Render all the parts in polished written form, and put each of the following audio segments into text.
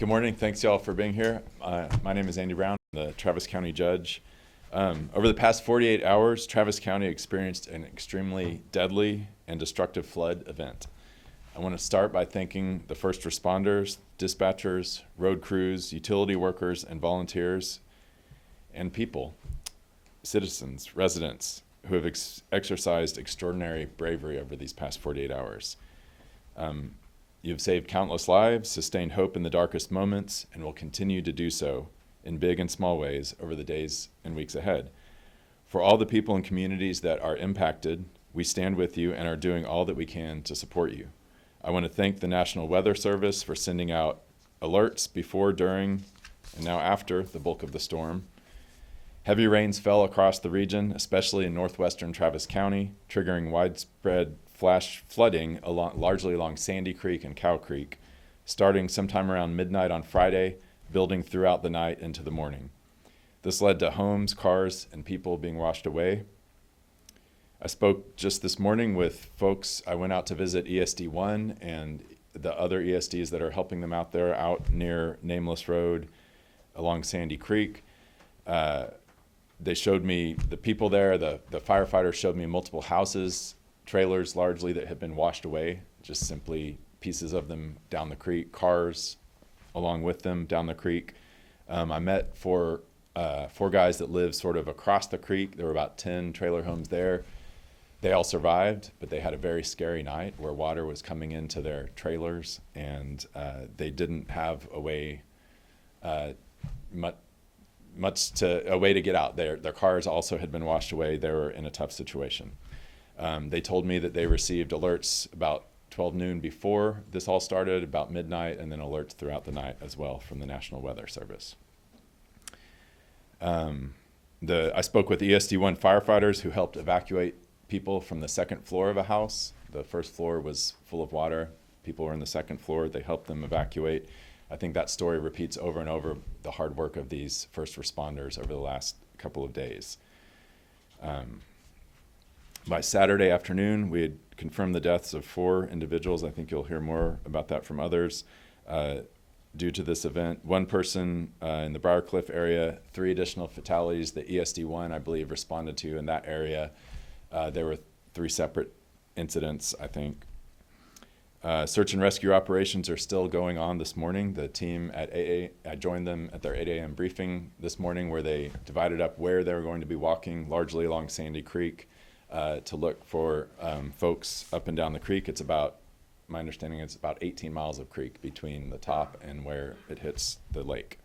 Good morning. Thanks, y'all, for being here. My name is Andy Brown, I'm the Travis County Judge. Over the past 48 hours, Travis County experienced an extremely deadly and destructive flood event. I want to start by thanking the first responders, dispatchers, road crews, utility workers, and volunteers, and people, citizens, residents, who have exercised extraordinary bravery over these past 48 hours. You've saved countless lives, sustained hope in the darkest moments, and will continue to do so in big and small ways over the days and weeks ahead. For all the people and communities that are impacted, we stand with you and are doing all that we can to support you. I want to thank the National Weather Service for sending out alerts before, during, and now after the bulk of the storm. Heavy rains fell across the region, especially in northwestern Travis County, triggering widespread flash flooding largely along Sandy Creek and Cow Creek, starting sometime around midnight on Friday, building throughout the night into the morning. This led to homes, cars, and people being washed away. I spoke just this morning with folks. I went out to visit ESD1 and the other ESDs that are helping them out there out near Nameless Road along Sandy Creek. They showed me the people there. The firefighters showed me multiple houses, trailers largely that had been washed away, just simply pieces of them down the creek, cars along with them down the creek. I met four guys that live sort of across the creek. There were about 10 trailer homes there. They all survived, but they had a very scary night where water was coming into their trailers, and they didn't have a way a way to get out. Their cars also had been washed away. They were in a tough situation. They told me that they received alerts about 12 noon before this all started, about midnight, and then alerts throughout the night as well from the National Weather Service. I spoke with ESD1 firefighters who helped evacuate people from the second floor of a house. The first floor was full of water. People were in the second floor. They helped them evacuate. I think that story repeats over and over the hard work of these first responders over the last couple of days. By Saturday afternoon, we had confirmed the deaths of 4 individuals. I think you'll hear more about that from others due to this event. 1 person in the Briarcliff area, 3 additional fatalities that ESD1, I believe, responded to in that area. There were 3 separate incidents, I think. Search and rescue operations are still going on this morning. The team at I joined them at their 8 a.m. briefing this morning where they divided up where they were going to be walking, largely along Sandy Creek, to look for folks up and down the creek. It's about, my understanding, it's about 18 miles of creek between the top and where it hits the lake.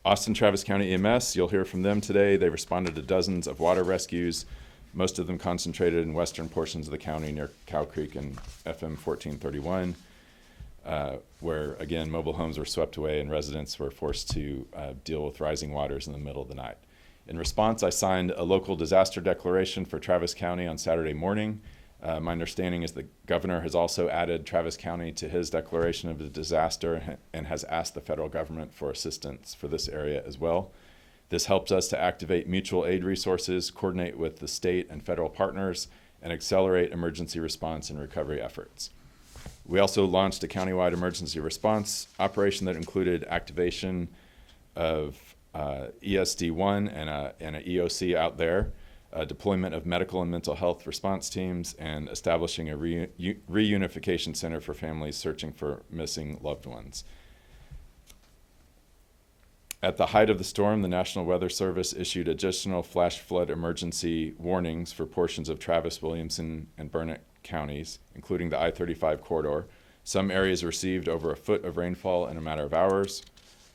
Austin Travis County EMS, you'll hear from them today. They responded to dozens of water rescues, most of them concentrated in western portions of the county near Cow Creek and FM 1431, where, again, mobile homes were swept away and residents were forced to deal with rising waters in the middle of the night. In response, I signed a local disaster declaration for Travis County on Saturday morning. My understanding is the governor has also added Travis County to his declaration of a disaster and has asked the federal government for assistance for this area as well. This helps us to activate mutual aid resources, coordinate with the state and federal partners, and accelerate emergency response and recovery efforts. We also launched a countywide emergency response operation that included activation of ESD1 and an EOC out there, deployment of medical and mental health response teams, and establishing a reunification center for families searching for missing loved ones. At the height of the storm, the National Weather Service issued additional flash flood emergency warnings for portions of Travis, Williamson, and Burnett counties, including the I-35 corridor. Some areas received over a foot of rainfall in a matter of hours.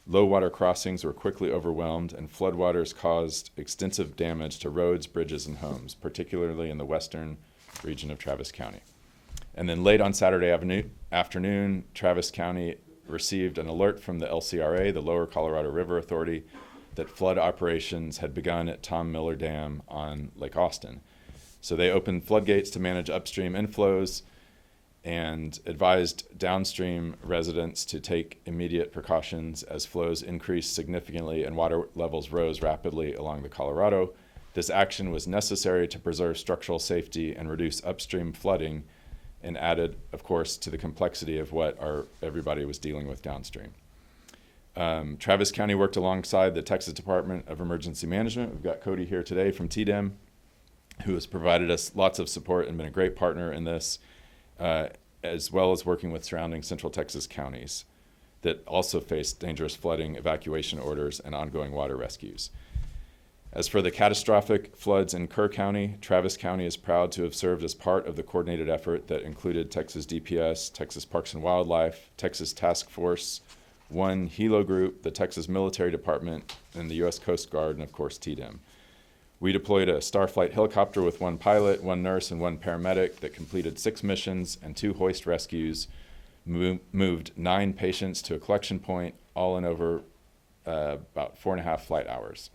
Low water crossings were quickly overwhelmed, and floodwaters caused extensive damage to roads, bridges, and homes, particularly in the western region of Travis County. And then late on Saturday afternoon, Travis County received an alert from the LCRA, the Lower Colorado River Authority, that flood operations had begun at Tom Miller Dam on Lake Austin. So they opened floodgates to manage upstream inflows and advised downstream residents to take immediate precautions as flows increased significantly and water levels rose rapidly along the Colorado. This action was necessary to preserve structural safety and reduce upstream flooding and added, of course, to the complexity of what everybody was dealing with downstream. Travis County worked alongside the Texas Department of Emergency Management. We've got Cody here today from TDEM, who has provided us lots of support and been a great partner in this, as well as working with surrounding Central Texas counties that also face dangerous flooding, evacuation orders, and ongoing water rescues. As for the catastrophic floods in Kerr County, Travis County is proud to have served as part of the coordinated effort that included Texas DPS, Texas Parks and Wildlife, Texas Task Force 1 Hilo Group, the Texas Military Department, and the U.S. Coast Guard, and of course TDEM. We deployed a Starflight helicopter with 1 pilot, 1 nurse, and 1 paramedic that completed 6 missions and 2 hoist rescues, moved 9 patients to a collection point, all in over about 4.5 flight hours.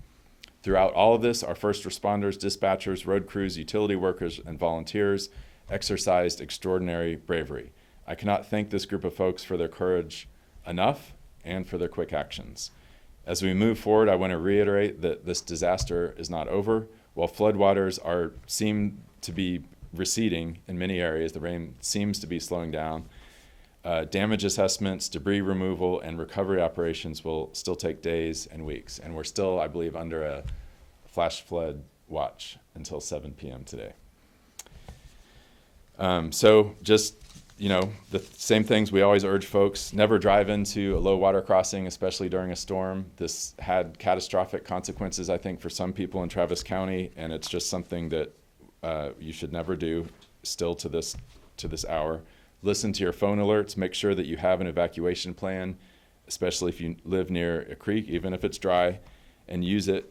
Throughout all of this, our first responders, dispatchers, road crews, utility workers, and volunteers exercised extraordinary bravery. I cannot thank this group of folks for their courage enough and for their quick actions. As we move forward, I want to reiterate that this disaster is not over. While floodwaters seem to be receding in many areas, the rain seems to be slowing down. Damage assessments, debris removal, and recovery operations will still take days and weeks. And we're still, I believe, under a flash flood watch until 7 p.m. today. So just, the same things we always urge folks: never drive into a low water crossing, especially during a storm. This had catastrophic consequences, I think, for some people in Travis County, and it's just something that you should never do still to this hour. Listen to your phone alerts. Make sure that you have an evacuation plan, especially if you live near a creek, even if it's dry, and use that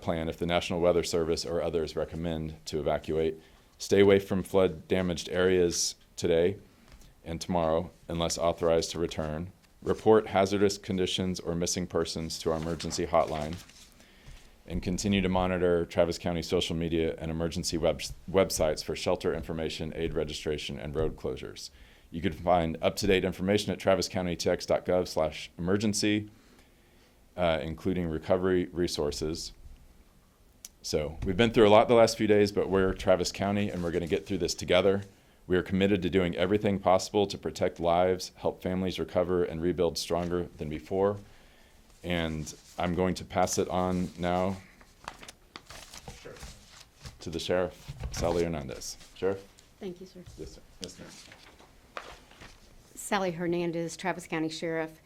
plan if the National Weather Service or others recommend to evacuate. Stay away from flood-damaged areas today and tomorrow unless authorized to return. Report hazardous conditions or missing persons to our emergency hotline. And continue to monitor Travis County social media and emergency websites for shelter information, aid registration, and road closures. You can find up-to-date information at traviscountytx.gov/emergency, including recovery resources. So we've been through a lot the last few days, but we're Travis County, and we're going to get through this together. We are committed to doing everything possible to protect lives, help families recover, and rebuild stronger than before. And I'm going to pass it on now to the Sheriff, Sally Hernandez. Sheriff? Thank you, sir. Yes, sir. Yes, ma'am. Sally Hernandez, Travis County Sheriff.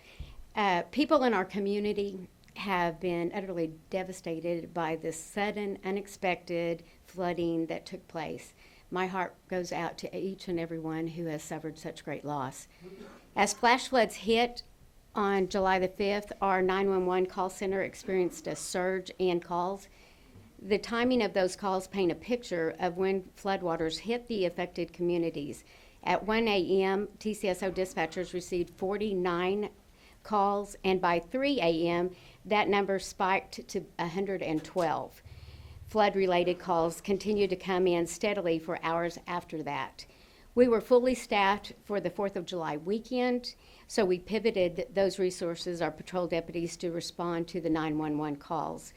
People in our community have been utterly devastated by this sudden, unexpected flooding that took place. My heart goes out to each and every one who has suffered such great loss. As flash floods hit on July the 5th, our 911 call center experienced a surge in calls. The timing of those calls paint a picture of when floodwaters hit the affected communities. At 1 a.m., TCSO dispatchers received 49 calls, and by 3 a.m., that number spiked to 112. Flood-related calls continued to come in steadily for hours after that. We were fully staffed for the 4th of July weekend, so we pivoted those resources, our patrol deputies, to respond to the 911 calls.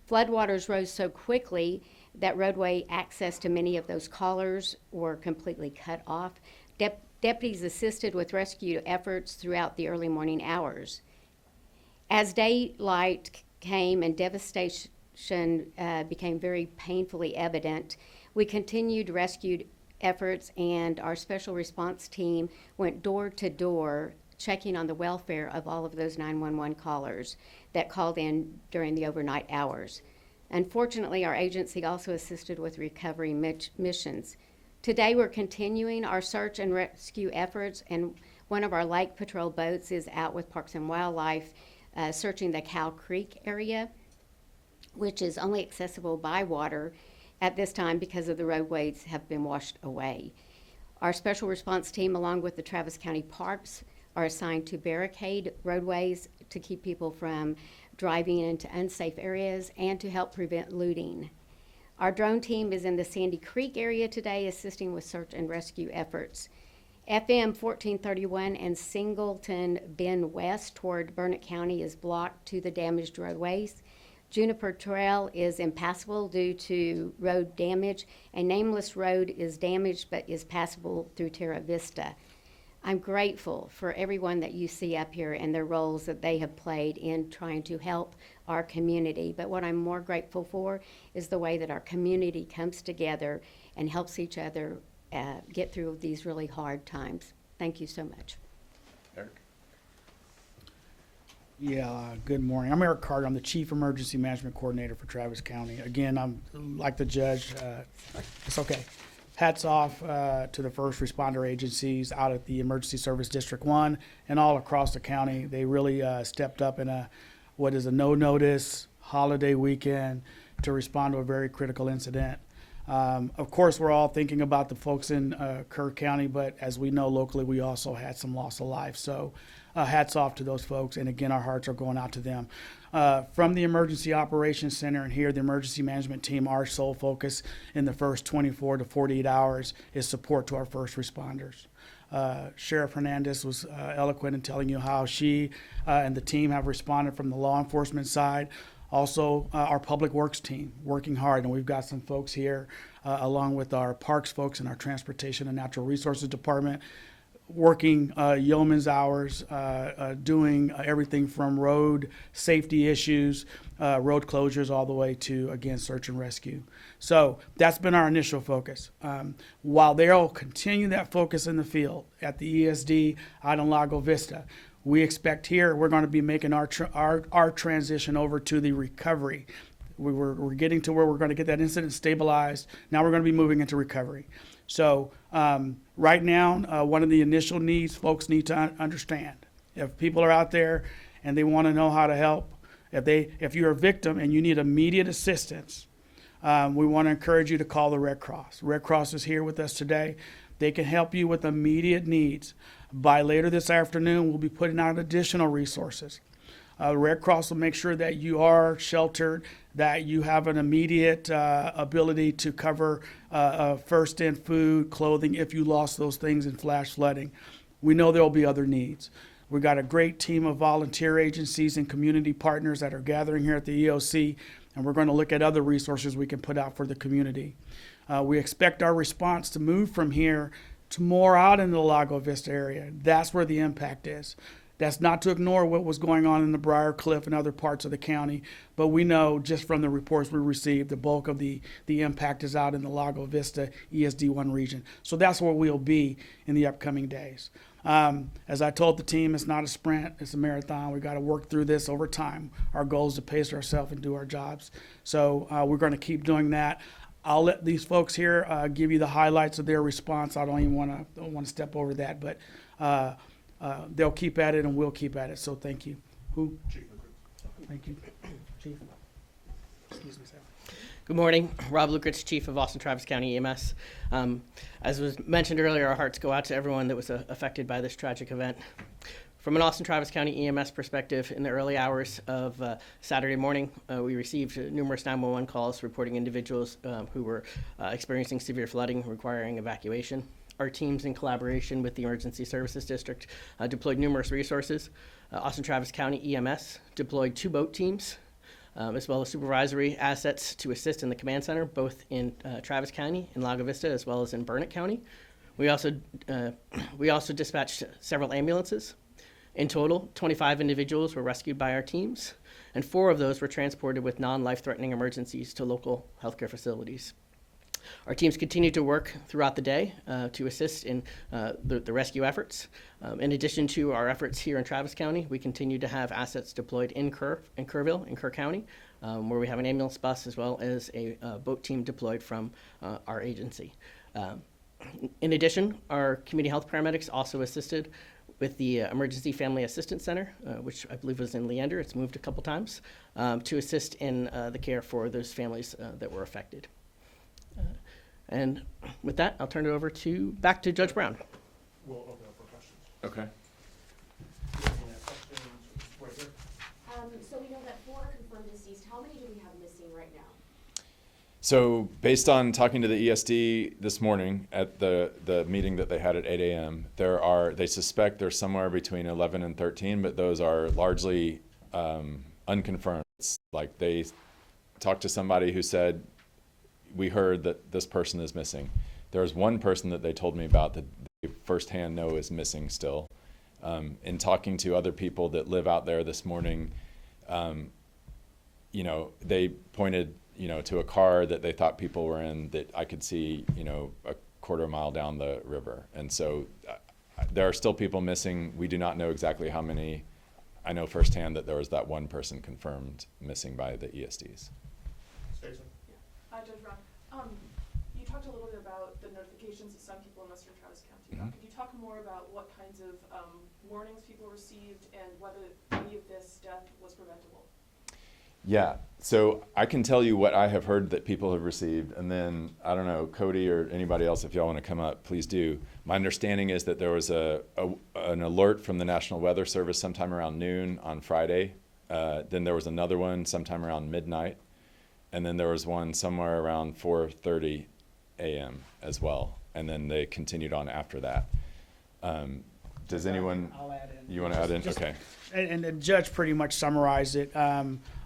Floodwaters rose so quickly that roadway access to many of those callers were completely cut off. Deputies assisted with rescue efforts throughout the early morning hours. As daylight came and devastation became very painfully evident, we continued rescue efforts, and our special response team went door to door checking on the welfare of all of those 911 callers that called in during the overnight hours. Unfortunately, our agency also assisted with recovery missions. Today, we're continuing our search and rescue efforts, and one of our lake patrol boats is out with Parks and Wildlife searching the Cow Creek area, which is only accessible by water at this time because of the roadways have been washed away. Our special response team, along with the Travis County Parks, are assigned to barricade roadways to keep people from driving into unsafe areas and to help prevent looting. Our drone team is in the Sandy Creek area today, assisting with search and rescue efforts. FM 1431 and Singleton Bend West toward Burnett County is blocked to the damaged roadways. Juniper Trail is impassable due to road damage, and Nameless Road is damaged but is passable through Terra Vista. I'm grateful for everyone that you see up here and their roles that they have played in trying to help our community. But what I'm more grateful for is the way that our community comes together and helps each other get through these really hard times. Thank you so much. Eric? Yeah, good morning. I'm Eric Carter. I'm the Chief Emergency Management Coordinator for Travis County. Again, I'm like the judge. It's okay. Hats off to the first responder agencies out at the Emergency Service District 1 and all across the county. They really stepped up in what is a no-notice holiday weekend to respond to a very critical incident. Of course, we're all thinking about the folks in Kerr County, but as we know locally, we also had some loss of life. So hats off to those folks, and again, our hearts are going out to them. From the Emergency Operations Center and here, the emergency management team, our sole focus in the first 24 to 48 hours is support to our first responders. Sheriff Hernandez was eloquent in telling you how she and the team have responded from the law enforcement side. Also, our public works team working hard, and we've got some folks here along with our parks folks and our transportation and natural resources department working yeoman's hours, doing everything from road safety issues, road closures, all the way to, again, search and rescue. So that's been our initial focus. While they'll continue that focus in the field at the ESD out in Lago Vista, we expect here we're going to be making our transition over to the recovery. We're getting to where we're going to get that incident stabilized. Now we're going to be moving into recovery. So right now, one of the initial needs folks need to understand. If people are out there and they want to know how to help, if you're a victim and you need immediate assistance, we want to encourage you to call the Red Cross. Red Cross is here with us today. They can help you with immediate needs. By later this afternoon, we'll be putting out additional resources. The Red Cross will make sure that you are sheltered, that you have an immediate ability to cover first in food, clothing, if you lost those things in flash flooding. We know there will be other needs. We've got a great team of volunteer agencies and community partners that are gathering here at the EOC, and we're going to look at other resources we can put out for the community. We expect our response to move from here to more out in the Lago Vista area. That's where the impact is. That's not to ignore what was going on in the Briar Cliff and other parts of the county, but we know just from the reports we received, the bulk of the impact is out in the Lago Vista ESD1 region. So that's where we'll be in the upcoming days. As I told the team, it's not a sprint, it's a marathon. We've got to work through this over time. Our goal is to pace ourselves and do our jobs. So we're going to keep doing that. I'll let these folks here give you the highlights of their response. I don't even want to step over that, but they'll keep at it and we'll keep at it. So thank you. Who? Chief. Thank you. Chief. Excuse me, sir. Good morning. Rob Lukritz, Chief of Austin Travis County EMS. As was mentioned earlier, our hearts go out to everyone that was affected by this tragic event. From an Austin Travis County EMS perspective, in the early hours of Saturday morning, we received numerous 911 calls reporting individuals who were experiencing severe flooding requiring evacuation. Our teams, in collaboration with the Emergency Services District, deployed numerous resources. Austin Travis County EMS deployed 2 boat teams, as well as supervisory assets to assist in the command center, both in Travis County, in Lago Vista, as well as in Burnett County. We also dispatched several ambulances. In total, 25 individuals were rescued by our teams, and 4 of those were transported with non-life-threatening emergencies to local healthcare facilities. Our teams continue to work throughout the day to assist in the rescue efforts. In addition to our efforts here in Travis County, we continue to have assets deployed in Kerrville, in Kerr County, where we have an ambulance bus as well as a boat team deployed from our agency. In addition, our community health paramedics also assisted with the Emergency Family Assistance Center, which I believe was in Leander. It's moved a couple times, to assist in the care for those families that were affected. And with that, I'll turn it over back to Judge Brown. We'll open up for questions. Okay. So we know that 4 are confirmed deceased. How many do we have missing right now? So based on talking to the ESD this morning at the meeting that they had at 8 a.m., they suspect there's somewhere between 11 and 13, but those are largely unconfirmed. Like they talked to somebody who said, we heard that this person is missing. There was one person that they told me about that they firsthand know is missing still. In talking to other people that live out there this morning, you know, they pointed, you know, to a car that they thought people were in that I could see, you know, a quarter mile down the river. And so there are still people missing. We do not know exactly how many. I know firsthand that there was that one person confirmed missing by the ESDs. Stacy? Judge Brown, you talked a little bit about the notifications that some people in Western Travis County got. Mhm. Could you talk more about what kinds of warnings people received and whether any of this death was preventable? Yeah, so I can tell you what I have heard that people have received, and then I don't know, Cody or anybody else, if y'all want to come up, please do. My understanding is that there was an alert from the National Weather Service sometime around noon on Friday. Then there was another one sometime around midnight, and then there was one somewhere around 4:30 a.m. as well, and then they continued on after that. Does anyone, I'll add in. you want to add in? Just- Okay. And the judge pretty much summarized it.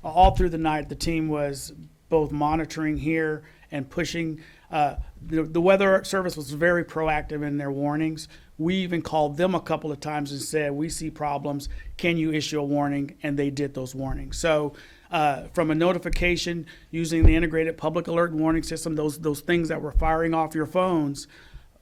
All through the night, the team was both monitoring here and pushing. The weather service was very proactive in their warnings. We even called them a couple of times and said, we see problems. Can you issue a warning? And they did those warnings. So from a notification using the integrated public alert and warning system, those things that were firing off your phones,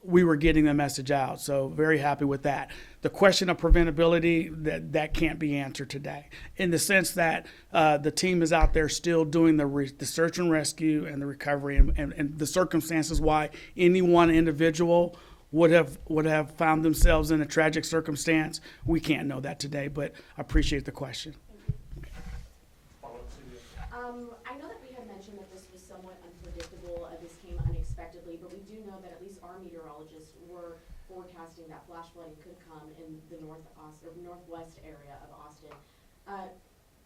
we were getting the message out. So very happy with that. The question of preventability, that can't be answered today, in the sense that the team is out there still doing the search and rescue and the recovery and the circumstances why any one individual would have found themselves in a tragic circumstance. We can't know that today, but I appreciate the question. Follow-up, Celia? I know that we had mentioned that this was somewhat unpredictable, this came unexpectedly, but we do know that at least our meteorologists were forecasting that flash flooding could come in the northwest area of Austin.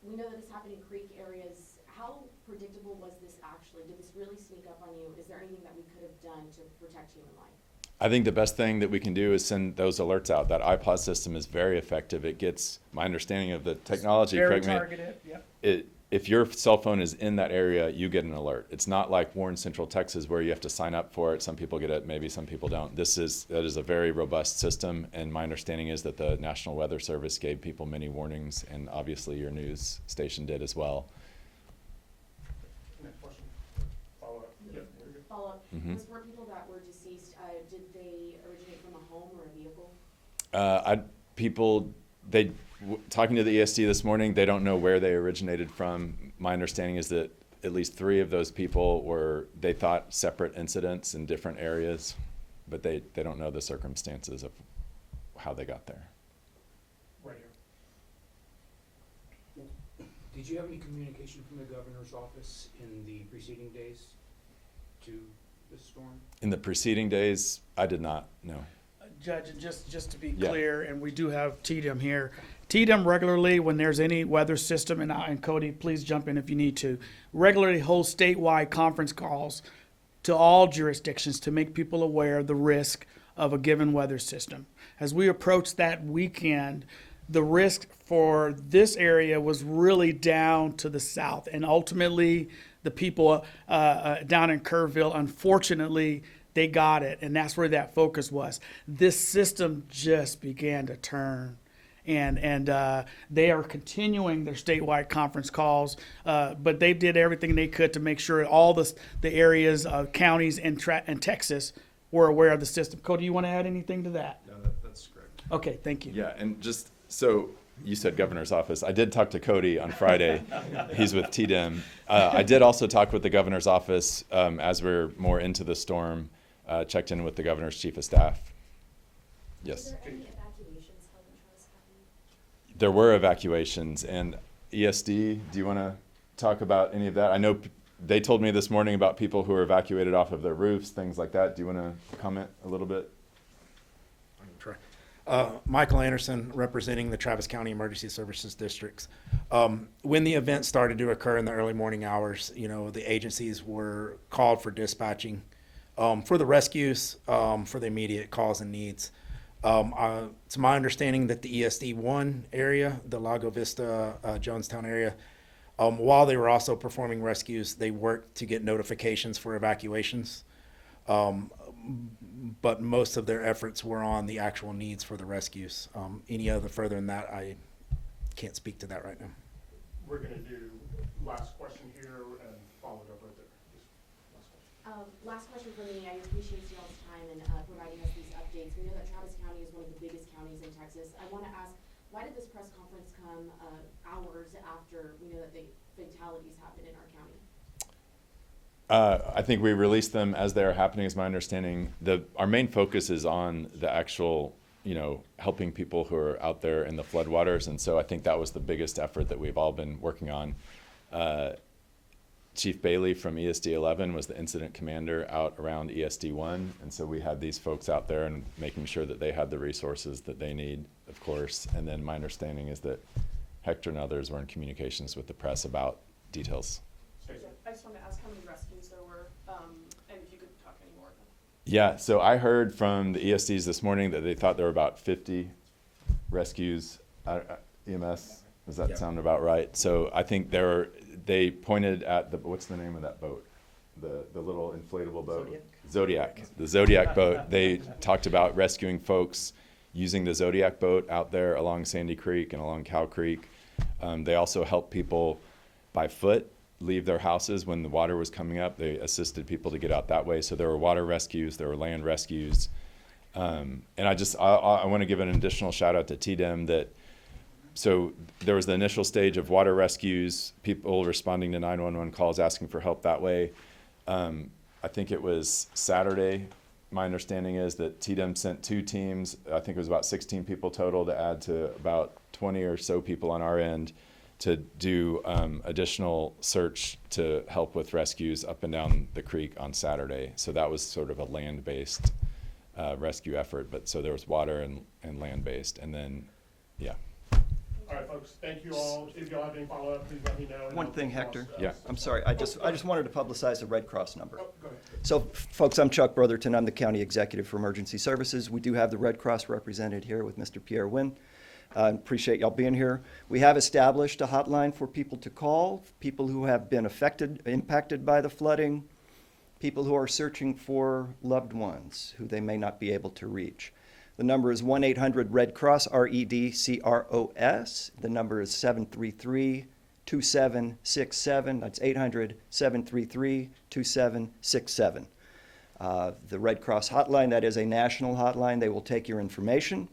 We know that this happened in creek areas. How predictable was this actually? Did this really sneak up on you? Is there anything that we could have done to protect human life? I think the best thing that we can do is send those alerts out. That iPod system is very effective. It gets, my understanding of the technology, Very correct me, targeted, yep. if your cell phone is in that area, you get an alert. It's not like Warren Central Texas where you have to sign up for it. Some people get it, maybe some people don't. That is a very robust system, and my understanding is that the National Weather Service gave people many warnings, and obviously your news station did as well. Next question. Follow-up? Yep, very good. Follow-up, Mhm. was were people that were deceased, did they originate from a home or a vehicle? Talking to the ESD this morning, they don't know where they originated from. My understanding is that at least 3 of those people they thought separate incidents in different areas, but they don't know the circumstances of how they got there. Right here. Did you have any communication from the governor's office in the preceding days to the storm? In the preceding days, I did not, no. Judge, and just to be Yeah. clear, and we do have TDM here. TDM regularly, when there's any weather system, and Cody, please jump in if you need to, regularly holds statewide conference calls to all jurisdictions to make people aware of the risk of a given weather system. As we approach that weekend, the risk for this area was really down to the south, and ultimately the people down in Kerrville, unfortunately, they got it, and that's where that focus was. This system just began to turn, and they are continuing their statewide conference calls, but they did everything they could to make sure all the areas, counties in Texas were aware of the system. Cody, you want to add anything to that? No, that's correct. Okay, thank you. Yeah, and just so you said governor's office. I did talk to Cody on Friday. He's with TDM. I did also talk with the governor's office as we're more into the storm. Checked in with the governor's chief of staff. Yes. Was there any evacuations held in Travis County? There were evacuations, and ESD, do you want to talk about any of that? I know they told me this morning about people who were evacuated off of their roofs, things like that. Do you want to comment a little bit? I can try. Michael Anderson, representing the Travis County Emergency Services Districts. When the event started to occur in the early morning hours, the agencies were called for dispatching for the rescues, for the immediate calls and needs. It's my understanding that the ESD 1 area, the Lago Vista, Jonestown area, While they were also performing rescues, they worked to get notifications for evacuations. But most of their efforts were on the actual needs for the rescues. Any other further than that, I can't speak to that right now. We're gonna do last question here and follow it up right there. Just last question. Last question for me, I appreciate y'all's time and providing us these updates. We know that Travis County is one of the biggest counties in Texas. I want to ask, why did this press conference come hours after we know that the fatalities happened in our county? I think we released them as they are happening, is my understanding. Our main focus is on the actual, helping people who are out there in the floodwaters, and so I think that was the biggest effort that we've all been working on. Chief Bailey from ESD 11 was the incident commander out around ESD 1, and so we had these folks out there and making sure that they had the resources that they need, of course. And then my understanding is that Hector and others were in communications with the press about details. Stacy? I just wanted to ask how many rescues there were, and if you could talk any more. Yeah, so I heard from the ESDs this morning that they thought there were about 50 rescues, EMS. Does that sound about right? So I think they pointed at what's the name of that boat? The little inflatable boat? Zodiac. The Zodiac boat. They talked about rescuing folks using the Zodiac boat out there along Sandy Creek and along Cow Creek. They also helped people by foot leave their houses when the water was coming up. They assisted people to get out that way. So there were water rescues, there were land rescues. And I want to give an additional shout out to TDEM so there was the initial stage of water rescues, people responding to 911 calls, asking for help that way. I think it was Saturday. My understanding is that TDEM sent 2 teams. I think it was about 16 people total to add to about 20 or so people on our end to do additional search to help with rescues up and down the creek on Saturday. So that was sort of a land-based rescue effort. But so there was water and land-based, and then, yeah. All right, folks, thank you all. If y'all have any follow-up, please let me know. and One I'll- thing, Hector. Yeah. I'm sorry, I just wanted to publicize the Red Cross number. Oh, go ahead. So, folks, I'm Chuck Brotherton. I'm the County Executive for Emergency Services. We do have the Red Cross represented here with Mr. Pierre Wynn. Appreciate y'all being here. We have established a hotline for people to call, people who have been impacted by the flooding, people who are searching for loved ones who they may not be able to reach. The number is 1-800-RED-CROSS, REDCROS. The number is 733-2767. That's 800-733-2767. The Red Cross hotline, that is a national hotline. They will take your information.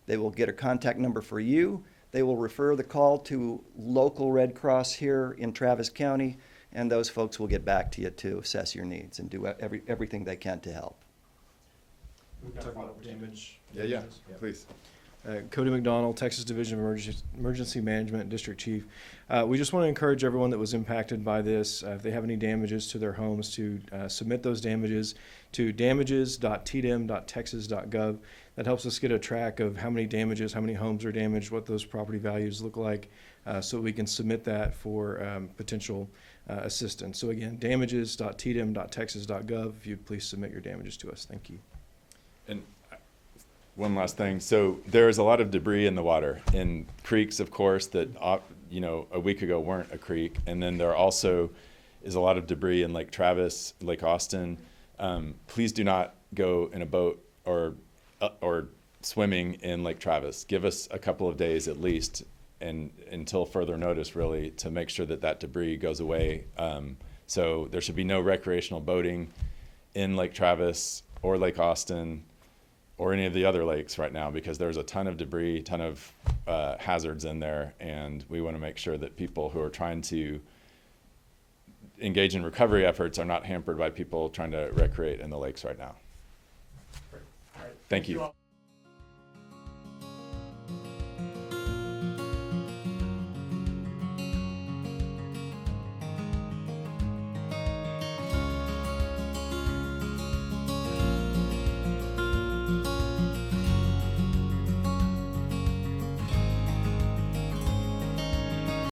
They will get a contact number for you. They will refer the call to local Red Cross here in Travis County, and those folks will get back to you to assess your needs and do everything they can to help. We've got a follow-up. Yeah, please. Cody McDonald, Texas Division of Emergency Management, District Chief. We just want to encourage everyone that was impacted by this, if they have any damages to their homes, to submit those damages to damages.tdem.texas.gov. That helps us get a track of how many damages, how many homes are damaged, what those property values look like, so we can submit that for potential assistance. So again, damages.tdem.texas.gov. If you'd please submit your damages to us. Thank you. And one last thing. So there is a lot of debris in the water, in creeks, of course, that a week ago weren't a creek. And then there also is a lot of debris in Lake Travis, Lake Austin. Please do not go in a boat or swimming in Lake Travis. Give us a couple of days at least, and until further notice, really, to make sure that debris goes away. So there should be no recreational boating in Lake Travis or Lake Austin or any of the other lakes right now, because there's a ton of debris, ton of hazards in there, and we want to make sure that people who are trying to engage in recovery efforts are not hampered by people trying to recreate in the lakes right now. Great. All right. Thank you. all.